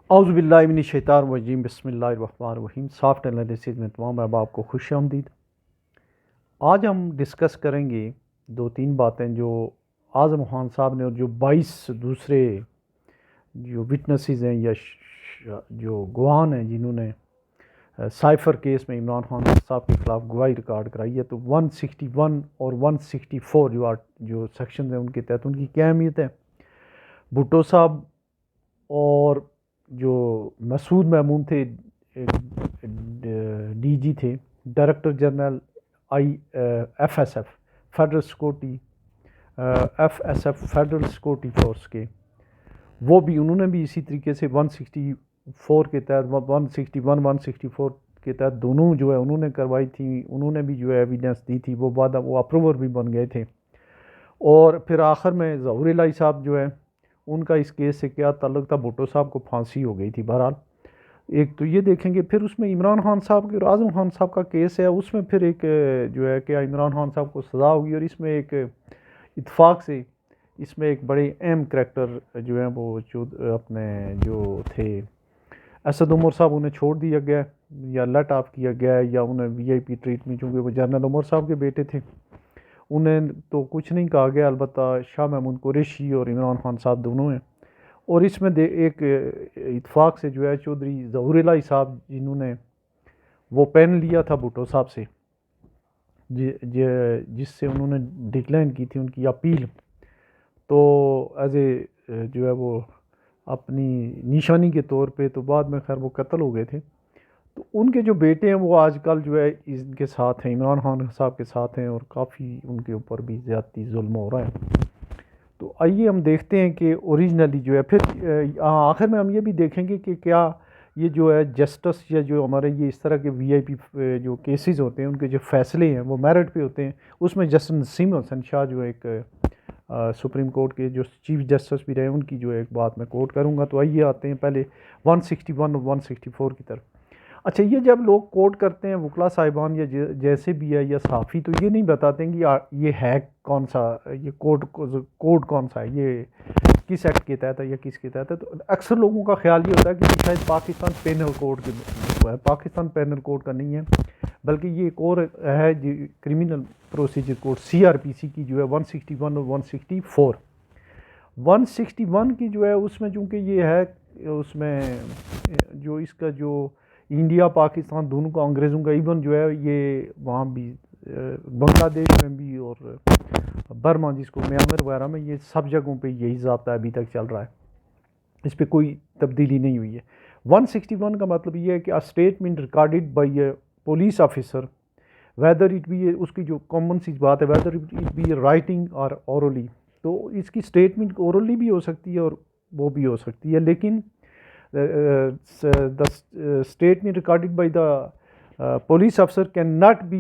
اعوذ باللہ من الشیطان الرجیم بسم اللہ الرحمن الرحیم۔ سافٹ انالیسز میں تمام احباب کو خوش آمدید۔ آج ہم ڈسکس کریں گے دو تین باتیں جو اعظم خان صاحب نے اور جو 22 دوسرے جو وٹنسز ہیں یا جو گواہان ہیں جنہوں نے سائفر کیس میں عمران خان صاحب کے خلاف گواہی ریکارڈ کرائی ہے، تو 161 اور 164 جو سیکشنز ہیں ان کے تحت ان کی کیا اہمیت ہے۔ بھٹو صاحب اور جو مسعود میمون تھے، ڈی جی تھے، director general F S F federal security federal security force کے، وہ بھی انہوں نے بھی اسی طریقے سے 164 کے تحت 161 164 کے تحت دونوں جو ہے انہوں نے کروائی تھی، انہوں نے بھی جو ہے ایویڈنس دی تھی، وہ بعد وہ اپروور بھی بن گئے تھے۔ اور پھر آخر میں ظہور الہی صاحب جو ہے ان کا اس کیس سے کیا تعلق تھا، بھٹو صاحب کو پھانسی ہو گئی تھی۔ بہرحال ایک تو یہ دیکھیں گے، پھر اس میں عمران خان صاحب کے اور اعظم خان صاحب کا کیس ہے، اس میں پھر ایک جو ہے کہ عمران خان صاحب کو سزا ہوگی، اور اس میں ایک اتفاق سے اس میں ایک بڑے اہم کریکٹر جو ہیں وہ اپنے جو تھے اسد عمر صاحب، انہیں چھوڑ دیا گیا یا لیٹ آف کیا گیا، یا انہیں وی آئی پی ٹریٹمنٹ، چونکہ وہ جنرل عمر صاحب کے بیٹے تھے، انہیں تو کچھ نہیں کہا گیا، البتہ شاہ محمود قریشی اور عمران خان صاحب دونوں ہیں۔ اور اس میں ایک اتفاق سے جو ہے چودھری ظہور الہی صاحب جنہوں نے وہ پین لیا تھا بھٹو صاحب سے، جس سے انہوں نے ڈکلائن کی تھی ان کی اپیل، تو ایز اے جو ہے وہ اپنی نشانی کے طور پہ، تو بعد میں خیر وہ قتل ہو گئے تھے۔ تو ان کے جو بیٹے ہیں وہ آج کل جو ہے ان کے ساتھ ہیں، عمران خان صاحب کے ساتھ ہیں، اور کافی ان کے اوپر بھی زیادتی ظلم ہو رہا ہے۔ تو آئیے ہم دیکھتے ہیں کہ اوریجنلی جو ہے، پھر آخر میں ہم یہ بھی دیکھیں گے کہ کیا یہ جو ہے جسٹس یا جو ہمارے یہ اس طرح کے وی آئی پی جو کیسز ہوتے ہیں ان کے جو فیصلے ہیں وہ میرٹ پہ ہوتے ہیں۔ اس میں جسٹس نسیم حسن شاہ جو ایک سپریم کورٹ کے جو چیف جسٹس بھی رہے، ان کی جو ایک بات میں کوٹ کروں گا۔ تو آئیے آتے ہیں پہلے 161 اور 164 کی طرف۔ اچھا، یہ جب لوگ کوٹ کرتے ہیں وکلا صاحبان یا جیسے بھی ہے یا صحافی، تو یہ نہیں بتاتے ہیں کہ یہ ہے کون سا، یہ کوڈ کون سا ہے، یہ کس ایکٹ کے تحت ہے یا کس کے تحت ہے۔ تو اکثر لوگوں کا خیال یہ ہوتا ہے کہ شاید پاکستان پینل کوڈ ہے، پاکستان پینل کوڈ کا نہیں ہے، بلکہ یہ ایک اور ہے criminal procedure code C R P C کی جو ہے 161 اور 164۔ 161 کی جو ہے اس میں چونکہ یہ ہے، اس میں جو اس کا جو انڈیا پاکستان دونوں کا انگریزوں کا ایون جو ہے یہ وہاں بھی بنگلہ دیش میں بھی اور برما جس کو میانمار وغیرہ میں، یہ سب جگہوں پہ یہی ضابطہ ابھی تک چل رہا ہے، اس پہ کوئی تبدیلی نہیں ہوئی ہے۔ 161 کا مطلب یہ ہے کہ statement recorded by a police officer whether it be, اس کی جو کامن سی بات ہے، whether it be writing or orally, تو اس کی اسٹیٹمنٹ اورلی بھی ہو سکتی ہے اور وہ بھی ہو سکتی ہے، لیکن the statement recorded by the police officer cannot be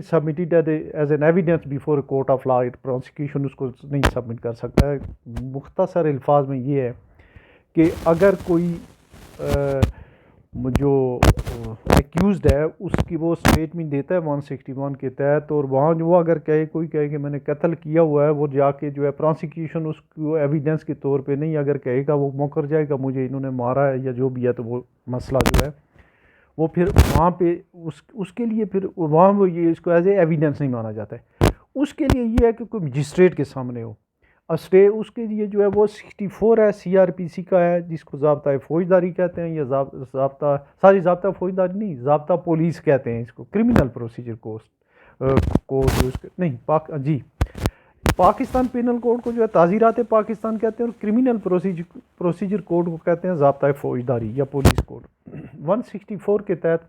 submitted as an evidence before a court of law۔ prosecution اس کو نہیں سبمٹ کر سکتا ہے۔ مختصر الفاظ میں یہ ہے کہ اگر کوئی جو ایکیوزڈ ہے اس کی وہ اسٹیٹمنٹ دیتا ہے 161 کے تحت، اور وہاں جو اگر کوئی کہے کہ میں نے قتل کیا ہوا ہے، وہ جا کے جو ہے پروسیکیوشن اس کو ایویڈنس کے طور پہ نہیں، اگر کہے گا وہ مکر جائے گا مجھے انہوں نے مارا ہے یا جو بھی ہے، تو وہ مسئلہ جو ہے وہ پھر وہاں پہ اس کے لیے پھر وہاں وہ یہ اس کو ایز اے ایویڈنس نہیں مانا جاتا ہے۔ اس کے لیے یہ ہے کہ کوئی مجسٹریٹ کے سامنے ہو، اس کے لیے جو ہے وہ 64 ہے، سی آر پی سی کا ہے، جس کو ضابطۂ فوجداری کہتے ہیں، یا ضابطہ فوجداری نہیں، ضابطہ پولیس کہتے ہیں اس کو، کرمنل پروسیجر کوڈ نہیں جی پاکستان پینل کوڈ کو جو ہے تعزیرات پاکستان کہتے ہیں، اور کرمنل پروسیجر کوڈ کو کہتے ہیں ضابطۂ فوجداری یا پولیس کوڈ۔ 164 کے تحت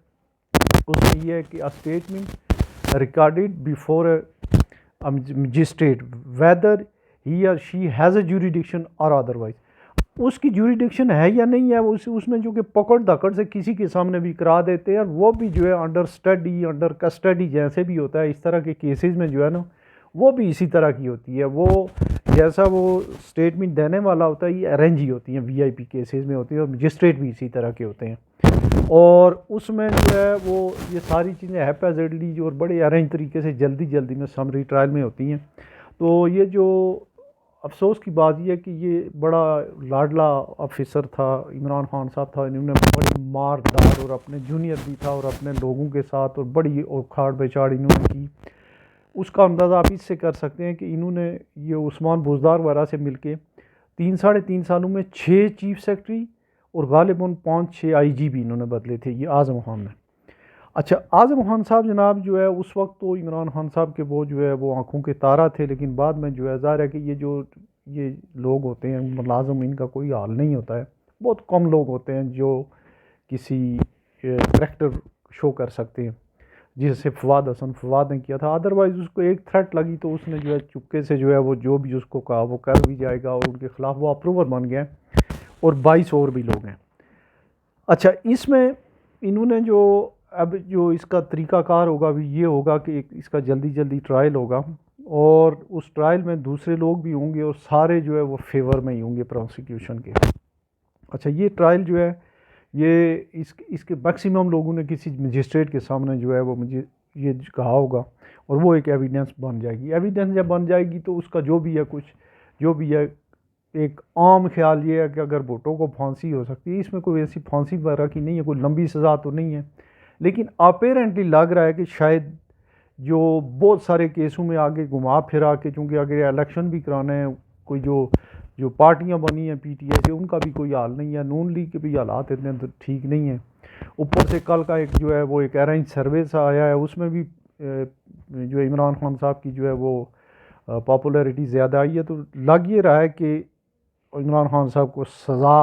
اس میں یہ ہے کہ statement recorded before magistrate whether he اور شی ہیز اے جوریڈکشن اور ادروائز، اس کی جوریڈکشن ہے یا نہیں ہے، اس میں جو کہ پکڑ دھکڑ سے کسی کے سامنے بھی کرا دیتے ہیں، اور وہ بھی جو ہے انڈر اسٹڈی انڈر کسٹڈی جیسے بھی ہوتا ہے اس طرح کے کیسز میں جو ہے نا، وہ بھی اسی طرح کی ہوتی ہے، وہ جیسا وہ اسٹیٹمنٹ دینے والا ہوتا ہے، یہ ارینج ہی ہوتی ہیں، وی آئی پی کیسز میں ہوتی ہیں، اور مجسٹریٹ بھی اسی طرح کے ہوتے ہیں، اور اس میں جو ہے وہ یہ ساری چیزیں ہیپیزڈلی جو اور بڑے ارینج طریقے سے جلدی میں سمری ٹرائل میں ہوتی ہیں۔ تو یہ جو افسوس کی بات یہ ہے کہ یہ بڑا لاڈلا آفیسر تھا عمران خان صاحب تھا، انہوں نے بڑی مار دار اور اپنے جونیئر بھی تھا اور اپنے لوگوں کے ساتھ اور بڑی اوکھاڑ بیچاڑ انہوں نے کی. اس کا اندازہ آپ اس سے کر سکتے ہیں کہ انہوں نے یہ عثمان بزدار وغیرہ سے مل کے 3 ساڑھے 3 سالوں میں 6 چیف سیکرٹری اور غالباً 5-6 آئی جی بھی انہوں نے بدلے تھے یہ اعظم خان نے. اچھا اعظم خان صاحب جناب جو ہے اس وقت تو عمران خان صاحب کے وہ جو ہے وہ آنکھوں کے تارا تھے، لیکن بعد میں جو ہے ظاہر ہے کہ یہ لوگ ہوتے ہیں ملازم، ان کا کوئی حال نہیں ہوتا ہے. بہت کم لوگ ہوتے ہیں جو کسی کریکٹر شو کر سکتے ہیں، جسے فواد نے کیا تھا. ادروائز اس کو ایک تھریٹ لگی تو اس نے جو ہے چپکے سے جو ہے وہ جو بھی اس کو کہا وہ کر بھی جائے گا، اور ان کے خلاف وہ اپروور بن گئے اور 22 اور بھی لوگ ہیں. اچھا اس میں انہوں نے جو اس کا طریقہ کار ہوگا بھی یہ ہوگا کہ اس کا جلدی ٹرائل ہوگا، اور اس ٹرائل میں دوسرے لوگ بھی ہوں گے اور سارے جو ہے وہ فیور میں ہی ہوں گے پروسیکیوشن کے. اچھا یہ ٹرائل جو ہے یہ اس کے میکسیمم لوگوں نے کسی مجسٹریٹ کے سامنے جو ہے وہ مجھے یہ کہا ہوگا، اور وہ ایک ایویڈنس بن جائے گی. ایویڈنس جب بن جائے گی تو اس کا جو بھی ہے ایک عام خیال یہ ہے کہ اگر بھٹو کو پھانسی ہو سکتی ہے، اس میں کوئی ایسی پھانسی وغیرہ کی نہیں ہے، کوئی لمبی سزا تو نہیں ہے، لیکن اپیرنٹلی لگ رہا ہے کہ شاید جو بہت سارے کیسوں میں آگے گھما پھرا کے، چونکہ اگر الیکشن بھی کرانا ہے، کوئی جو پارٹیاں بنی ہیں پی ٹی آئی سے ان کا بھی کوئی حال نہیں ہے، نون لیگ کے بھی حالات اتنے ٹھیک نہیں ہیں. اوپر سے کل کا ایک جو ہے وہ ایک ارینج سروے سا آیا ہے، اس میں بھی جو عمران خان صاحب کی جو ہے وہ پاپولیرٹی زیادہ آئی ہے، تو لگ یہ رہا ہے کہ عمران خان صاحب کو سزا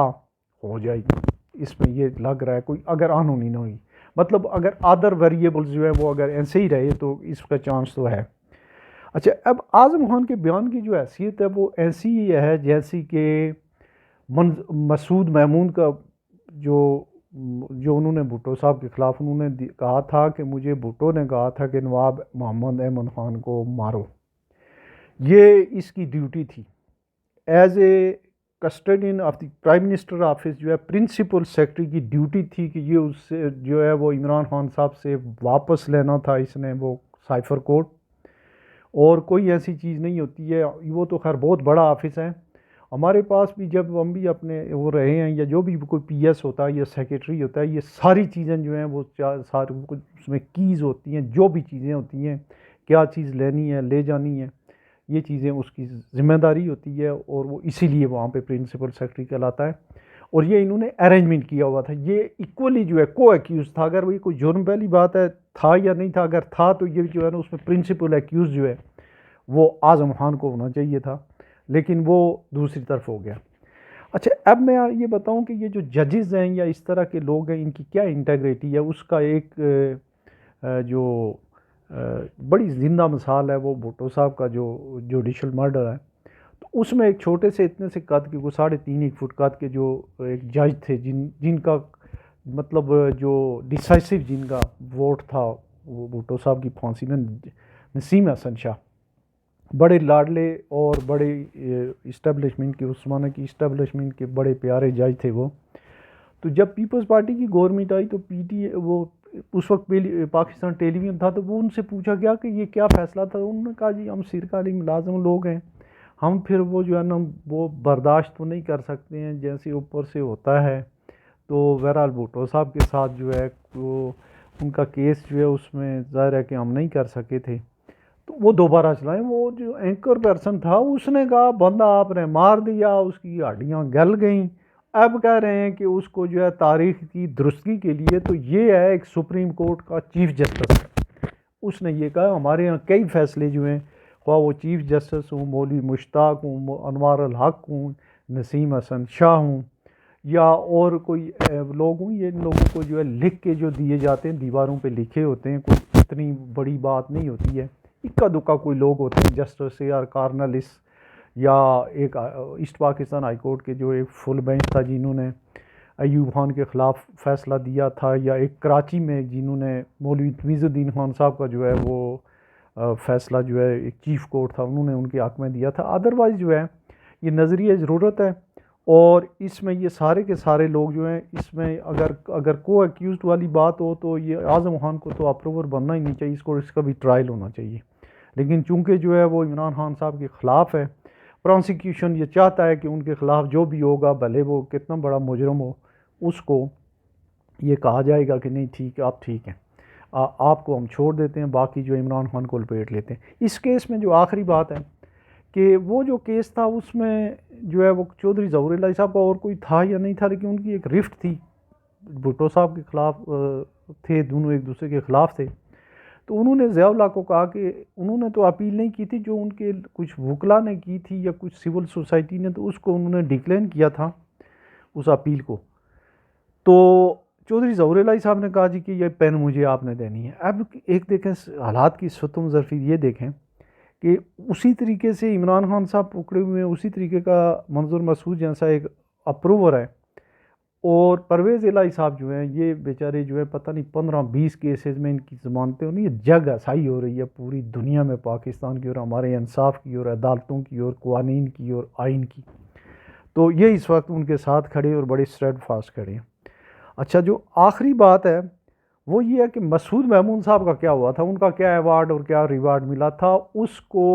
ہو جائے گی. اس میں یہ لگ رہا ہے کوئی اگر قانونی نہ ہوئی، مطلب اگر ادر ویریبلز جو ہے وہ اگر ایسے ہی رہے تو اس کا چانس تو ہے. اچھا اب اعظم خان کے بیان کی جو حیثیت ہے وہ ایسی ہی ہے جیسی کہ مسعود محمود کا جو انہوں نے بھٹو صاحب کے خلاف انہوں نے کہا تھا کہ مجھے بھٹو نے کہا تھا کہ نواب محمد احمد خان کو مارو. یہ اس کی ڈیوٹی تھی as a custodian of the prime minister office, جو ہے پرنسپل سیکرٹری کی ڈیوٹی تھی کہ یہ اس سے جو ہے وہ عمران خان صاحب سے واپس لینا تھا اس نے وہ سائفر کوڈ. اور کوئی ایسی چیز نہیں ہوتی ہے، وہ تو خیر بہت بڑا آفس ہے. ہمارے پاس بھی جب ہم بھی اپنے وہ رہے ہیں یا جو بھی کوئی پی ایس ہوتا ہے یا سیکریٹری ہوتا ہے، یہ ساری چیزیں جو ہیں وہ سارے اس میں کیز ہوتی ہیں، جو بھی چیزیں ہوتی ہیں کیا چیز لینی ہے لے جانی ہے، یہ چیزیں اس کی ذمہ داری ہوتی ہے، اور وہ اسی لیے وہاں پہ پرنسپل سیکرٹری کہلاتا ہے. اور یہ انہوں نے ارینجمنٹ کیا ہوا تھا، یہ ایکولی جو ہے کو ایکیوز تھا. اگر وہ کوئی جرم والی بات ہے تھا یا نہیں تھا، اگر تھا تو یہ جو ہے نا اس میں پرنسپل ایکیوز جو ہے وہ اعظم خان کو ہونا چاہیے تھا، لیکن وہ دوسری طرف ہو گیا. اچھا اب میں یہ بتاؤں کہ یہ جو ججز ہیں یا اس طرح کے لوگ ہیں ان کی کیا انٹیگریٹی ہے. اس کا ایک جو بڑی زندہ مثال ہے وہ بھٹو صاحب کا جو جوڈیشل مرڈر ہے. تو اس میں ایک چھوٹے سے اتنے سے قد کے 3.5 فٹ قد کے جو ایک جج تھے جن کا مطلب جو ڈیسائسو جن کا ووٹ تھا وہ بھٹو صاحب کی پھانسی میں، نسیم حسن شاہ، بڑے لاڈلے اور بڑے اسٹیبلشمنٹ کے عثمانہ کی اسٹیبلشمنٹ کے بڑے پیارے جج تھے وہ. تو جب پیپلز پارٹی کی گورنمنٹ آئی تو وہ اس وقت پاکستان ٹیلی ویژن تھا، تو وہ ان سے پوچھا گیا کہ یہ کیا فیصلہ تھا. انہوں نے کہا جی ہم سرکاری ملازم لوگ ہیں، ہم پھر وہ جو ہے نا وہ برداشت تو نہیں کر سکتے ہیں جیسے اوپر سے ہوتا ہے. تو بہرحال بھٹو صاحب کے ساتھ جو ہے وہ ان کا کیس جو ہے اس میں ظاہر ہے کہ ہم نہیں کر سکے تھے، تو وہ دوبارہ چلائیں. وہ جو اینکر پرسن تھا اس نے کہا بندہ آپ نے مار دیا، اس کی ہڈیاں گل گئیں. اب کہہ رہے ہیں کہ اس کو جو ہے تاریخ کی درستگی کے لیے تو یہ ہے ایک سپریم کورٹ کا چیف جسٹس ہے، اس نے یہ کہا ہمارے یہاں کئی فیصلے جو ہیں، خواہ وہ چیف جسٹس ہوں، مولوی مشتاق ہوں، انوار الحق ہوں، نسیم حسن شاہ ہوں، یا اور کوئی لوگ ہوں، یہ لوگوں کو جو ہے لکھ کے جو دیے جاتے ہیں دیواروں پہ لکھے ہوتے ہیں، کوئی اتنی بڑی بات نہیں ہوتی ہے. اکا دکا کوئی لوگ ہوتے ہیں جسٹس یا کارنلس یا ایک ایسٹ پاکستان ہائی کورٹ کے جو ایک فل بینچ تھا جنہوں نے ایوب خان کے خلاف فیصلہ دیا تھا، یا ایک کراچی میں جنہوں نے مولوی تمیز الدین خان صاحب کا جو ہے وہ فیصلہ جو ہے ایک چیف کورٹ تھا انہوں نے ان کے حق میں دیا تھا. ادروائز جو ہے یہ نظریہ ضرورت ہے، اور اس میں یہ سارے کے سارے لوگ جو ہیں اس میں اگر کو ایکیوزڈ والی بات ہو تو یہ اعظم خان کو تو اپروور بننا ہی نہیں چاہیے، اس کا بھی ٹرائل ہونا چاہیے. لیکن چونکہ جو ہے وہ عمران خان صاحب کے خلاف ہے، پراسیکیوشن یہ چاہتا ہے کہ ان کے خلاف جو بھی ہوگا بھلے وہ کتنا بڑا مجرم ہو اس کو یہ کہا جائے گا کہ نہیں ٹھیک ہے آپ ٹھیک ہیں، آپ کو ہم چھوڑ دیتے ہیں، باقی جو عمران خان کو لپیٹ لیتے ہیں۔ اس کیس میں جو آخری بات ہے کہ وہ جو کیس تھا اس میں جو ہے وہ چودھری ظہور الہی صاحب کا اور کوئی تھا یا نہیں تھا، لیکن ان کی ایک رفٹ تھی، بھٹو صاحب کے خلاف تھے، دونوں ایک دوسرے کے خلاف تھے۔ تو انہوں نے ضیاء اللہ کو کہا کہ انہوں نے تو اپیل نہیں کی تھی، جو ان کے کچھ وکلا نے کی تھی یا کچھ سول سوسائٹی نے، تو اس کو انہوں نے ڈکلین کیا تھا اس اپیل کو۔ تو چودھری ظہور الہی صاحب نے کہا جی کہ یہ پین مجھے آپ نے دینی ہے۔ اب ایک دیکھیں حالات کی ستم ظرفی یہ دیکھیں کہ اسی طریقے سے عمران خان صاحب پکڑے ہوئے ہیں، اسی طریقے کا منظور مسعود جیسا ایک اپروور ہے، اور پرویز الہی صاحب جو ہیں یہ بیچارے جو ہے پتہ نہیں 15-20 کیسز میں ان کی ضمانتیں ہونی، یہ جگ ہسائی ہو رہی ہے پوری دنیا میں، پاکستان کی اور ہمارے انصاف کی اور عدالتوں کی اور قوانین کی اور آئین کی۔ تو یہ اس وقت ان کے ساتھ کھڑے اور بڑے اسٹیڈ فاسٹ کھڑے ہیں۔ اچھا، جو آخری بات ہے وہ یہ ہے کہ مسعود محمود صاحب کا کیا ہوا تھا، ان کا کیا ایوارڈ اور کیا ریوارڈ ملا تھا، اس کو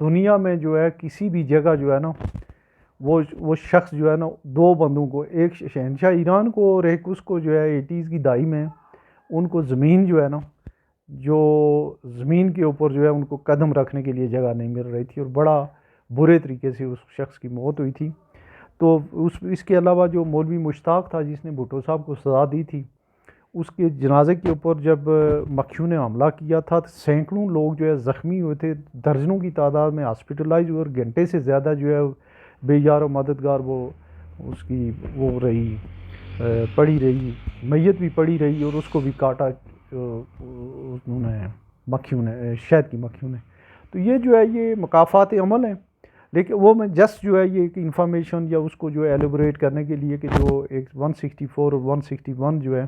دنیا میں جو ہے کسی بھی جگہ جو ہے نا وہ شخص جو ہے نا دو بندوں کو، ایک شہنشاہ ایران کو اور ایک اس کو جو ہے 80s کی دہائی میں ان کو زمین جو ہے نا، جو زمین کے اوپر جو ہے ان کو قدم رکھنے کے لیے جگہ نہیں مل رہی تھی، اور بڑا برے طریقے سے اس شخص کی موت ہوئی تھی۔ تو اس کے علاوہ جو مولوی مشتاق تھا جس نے بھٹو صاحب کو سزا دی تھی، اس کے جنازے کے اوپر جب مکھیوں نے حملہ کیا تھا تو سینکڑوں لوگ جو ہے زخمی ہوئے تھے، درجنوں کی تعداد میں ہاسپٹلائز ہوئے، اور گھنٹے سے زیادہ جو ہے بے یار و مددگار وہ اس کی وہ رہی، پڑی رہی، میت بھی پڑی رہی، اور اس کو بھی کاٹا انہوں نے مکھیوں نے، شہد کی مکھیوں نے۔ تو یہ جو ہے یہ مکافات عمل ہیں، لیکن وہ میں جسٹ جو ہے یہ ایک انفارمیشن یا اس کو جو ہے ایلیبوریٹ کرنے کے لیے کہ جو ایک 164 اور 161 جو ہے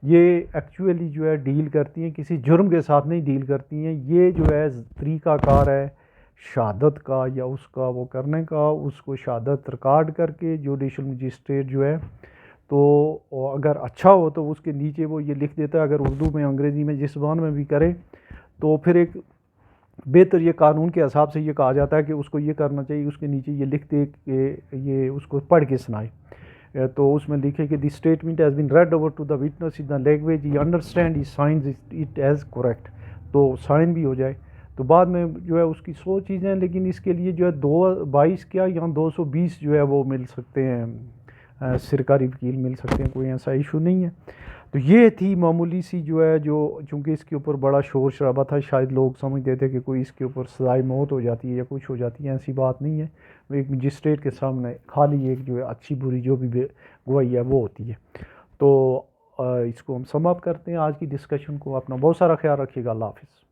یہ ایکچولی جو ہے ڈیل کرتی ہیں کسی جرم کے ساتھ نہیں ڈیل کرتی ہیں، یہ جو ہے طریقہ کار ہے شہادت کا یا اس کا وہ کرنے کا، اس کو شہادت ریکارڈ کر کے جوڈیشل مجسٹریٹ جو ہے تو اگر اچھا ہو تو اس کے نیچے وہ یہ لکھ دیتا ہے، اگر اردو میں انگریزی میں جس زبان میں بھی کرے تو پھر ایک بہتر یہ قانون کے حساب سے یہ کہا جاتا ہے کہ اس کو یہ کرنا چاہیے، اس کے نیچے یہ لکھ دے کہ یہ اس کو پڑھ کے سنائے، تو اس میں لکھے کہ the statement has been read over to the witness in the language he understand he signs it as correct, تو سائن بھی ہو جائے۔ تو بعد میں جو ہے اس کی 100 چیزیں، لیکن اس کے لیے جو ہے 22 کیا یہاں 220 جو ہے وہ مل سکتے ہیں، سرکاری وکیل مل سکتے ہیں، کوئی ایسا ایشو نہیں ہے۔ تو یہ تھی معمولی سی جو ہے جو، چونکہ اس کے اوپر بڑا شور شرابہ تھا، شاید لوگ سمجھتے تھے کہ کوئی اس کے اوپر سزائے موت ہو جاتی ہے یا کچھ ہو جاتی ہے، ایسی بات نہیں ہے۔ وہ ایک مجسٹریٹ کے سامنے خالی ایک جو ہے اچھی بری جو بھی گواہی ہے وہ ہوتی ہے۔ تو اس کو ہم سم اپ کرتے ہیں آج کی ڈسکشن کو۔ اپنا بہت سارا خیال رکھیے گا، اللہ حافظ۔